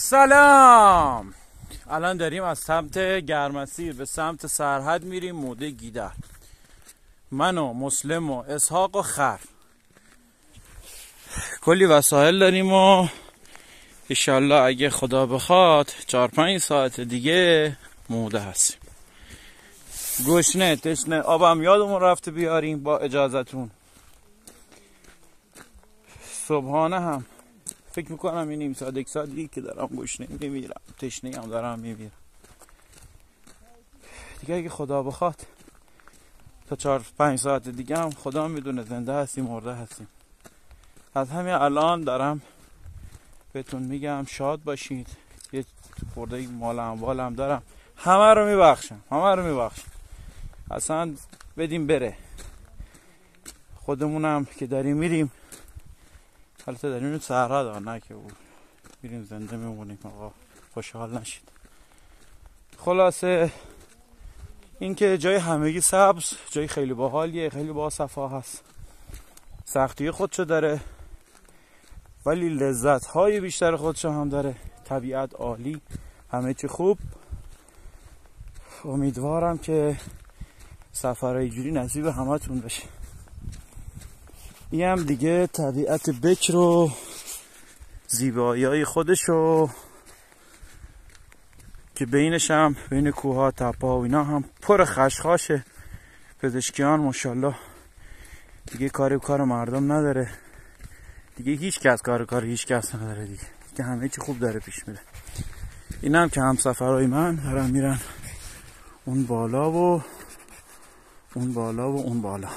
سلام. الان داریم از سمت گرمسیر به سمت سرحد میریم موده گیدر. من و مسلم و اسحاق و خر کلی وسایل داریم و انشالله اگه خدا بخواد 4-5 ساعت دیگه موده هستیم. گشنه تشنه آبم یادمون رفته بیاریم با اجازتون. صبحانه هم فکر میکنم این نیم ساعت یک ساعت دیگه که دارم گشنه میمیرم، تشنه هم دارم میمیرم دیگه. اگه خدا بخواد تا 4-5 ساعت دیگه هم خدا میدونه زنده هستیم مرده هستیم. از همین الان دارم بهتون میگم شاد باشید. یه خورده مال اموالم دارم، همه رو میبخشم اصلا بدیم بره. خودمونم که داریم میریم، البته داریم میریم صحرا، نه که میریم زنده میمونیم. آقا خوشحال نشید. خلاصه این که جای همگی سبز، جای خیلی باحالیه، خیلی باصفا هست. سختی خودشو داره ولی لذت های بیشتر خودشو هم داره. طبیعت عالی، همه چی خوب. امیدوارم که سفرهای جوری نصیب همتون بشه. این هم دیگه طبیعت بکر و زیبایی های خودشو که بینش هم بین کوها تپا و اینا هم پر خشخاشه. پزشکیان ماشاءالله دیگه کار مردم نداره دیگه. هیچ کس کار هیچ کس نداره دیگه همه چی خوب داره پیش میره. این هم که همسفرهای من دارن میرن اون بالا و اون بالا و اون بالا.